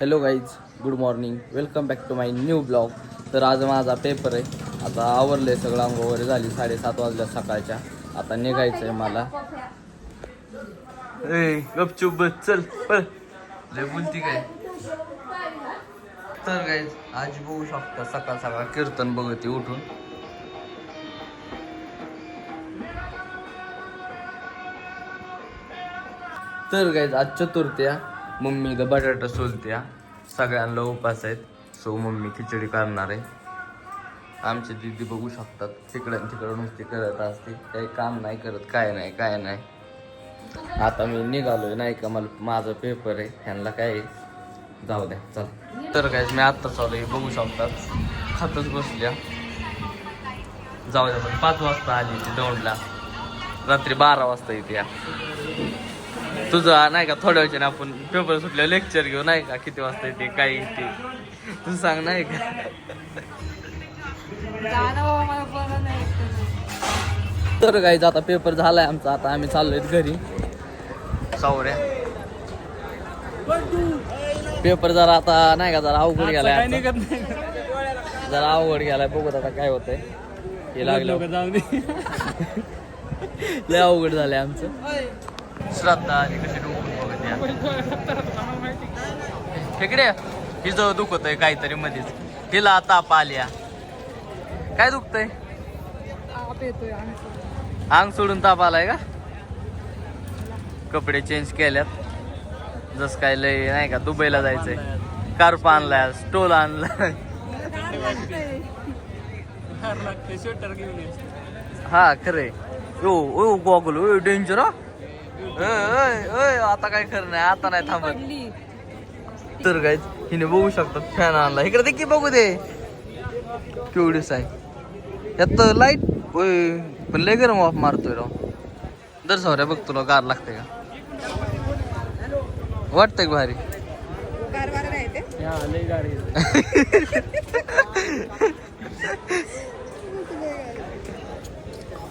Hello guys, good morning, welcome back to my new blog. तर आज माझा paper आहे. आता आवरलं आहे सगळं, अंग वगैरे झाली 7:30 वाजल्या सकाळच्या. आता निघायचं आहे मला. ए गपचूप बस, चल पळ, लय बोलती काय. तर गाईज आज बघू शकता सकाळ सकाळ कीर्तन बघते उठून. तर गाईज आज चतुर्थ्या, मम्मी द बटाटा सोलत्या, सगळ्यांना उपास आहेत. सो मम्मी खिचडी करणार आहे. आमची दीदी बघू शकतात तिकडं नुसती करत असते, काही काम नाही करत, काय नाही. आता मी निघालोय नाही का, मला माझा पेपर आहे, ह्यांना काय जाऊ द्या चल. तर काय मी आत्ताच आलोय, बघू शकतात खातच बसल्या. जाऊ द्या, पण 5 वाजता आली ती दौंडला, रात्री 12 वाजता येते या. तुझं नाही का थोड्या वेळाने आपण पेपर सुटल्या लेक्चर घेऊ नाही का, किती वाजता येते काय येते तू सांग नाही का. तर गाईज आता पेपर झालाय आमचा, आता आम्ही चाललोय घरी. सावऱ्या पेपर जरा आता नाही का, जरा अवघड गेलाय, जरा अवघड गेलाय. बघत आता काय होतंय, हे लागलं लय अवघड झालंय आमचं. श्रद्धा आणि कशी डोकून बघत इकडे हिचं दुखत आहे काहीतरी मध्येच, हिला ताप आल्या. काय दुखतंय? अंग सोडून ताप आलाय का? कपडे चेंज केल्यात, जस काय लय नाही का, दुबईला जायचंय. कार्प आणलाय, स्टोल आणलाय. हा खरे. ओ गॉगल, ओ डेंजर. आता काय खरं नाही, आता नाही थांबत. तर काय हिने बघू शकतात फॅन आणला, इकडे देखील बघू दे केवढीच आहे. यात लाईट पण लय गरम वाफ मारतोय राव. दर सौऱ्या बघ, तुला गार लागते का? वाटतंय का भारी?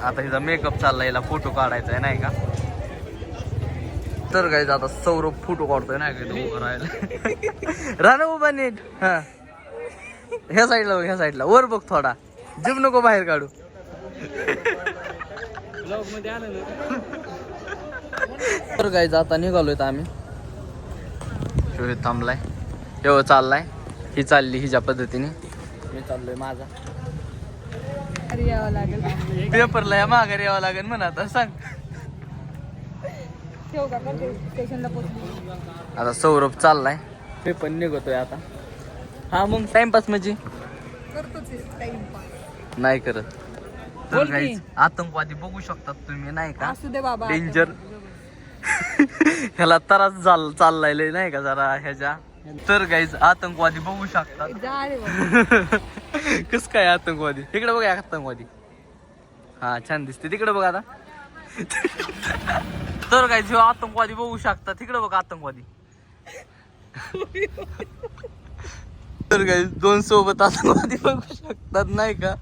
आता हिचा मेकअप चाललाय, हिला फोटो काढायचा आहे नाही का. तर काय आता सौरभ फोटो काढतोय नाही का, उभं राहायला. राहा उभा नीट. हा ह्या साईडला वर बघ थोडा, जीव नको बाहेर काढू. तर काय आता निघालोय आम्ही. थांबलाय, तेव्हा चाललाय, ही चालली हिच्या पद्धतीने, मी चाललोय माझा. पेपरला या माघारी यावं लागेल म्हणा. आता सांग, आता सौरभ चाललाय, पेपर निघतोय आता. हा मग टाइमपास म्हणजे नाही करत. तर आतंकवादी बघू शकतात तुम्ही नाही का, डेंजर. ह्याला त्रास चाललाय नाही का जरा ह्याच्या. तर गाईज आतंकवादी बघू शकतात. कस काय आतंकवादी, तिकडे बघा आतंकवादी. हा छान दिसते, तिकडे बघा आता. तर गाईज आतंकवादी बघू शकतात, तिकडे बघा आतंकवादी. तर गाईज 2 सोबत आतंकवादी बघू शकतात नाही का.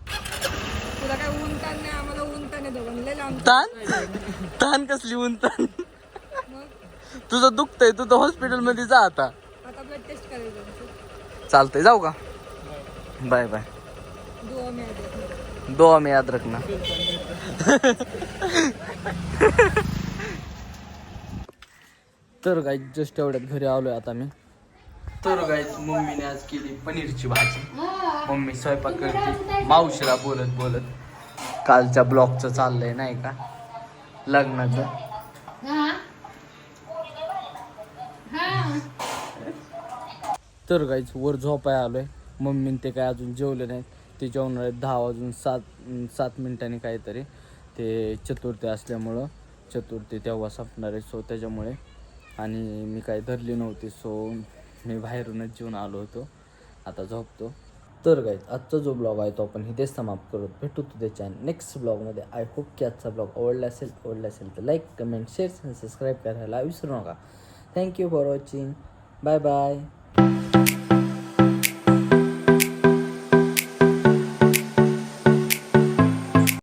ताण कसली ऊन ताण, तुझं दुखतंय, तुझं हॉस्पिटल मध्ये जा आता. चालतंय, जाऊ का? Bye bye. दुआ में याद रखना. तर गाईज जस्ट एवढ्यात घरी आलोय आता मी. तर गाईज मम्मीने आज केली पनीरची भाजी. मम्मी स्वयंपाक करते, मावशीला बोलत कालच्या ब्लॉगचं चाललंय नाही का, लग्नाचं. तर गाईज वर झोपाय आलोय. मम्मीने ते काय अजून जेवले नाही, ते जेवणार आहेत 10 वाजून 7 मिनिटांनी काहीतरी. ते चतुर्थी असल्यामुळं, चतुर्थी तेव्हा संपणार आहे, सो त्याच्यामुळे. आणि मी काही धरली नव्हती, सो मी बाहेरूनच जेवून आलो होतो. आता झोपतो. तर गाईज आजचा जो ब्लॉग आहे तो आपण इथेच समाप्त करत. भेटू तुझ्या नेक्स्ट ब्लॉगमध्ये. आय होप की आजचा ब्लॉग आवडला असेल तर लाईक, कमेंट, शेअर आणि सबस्क्राईब करायला विसरू नका. Thank you for watching. Bye bye.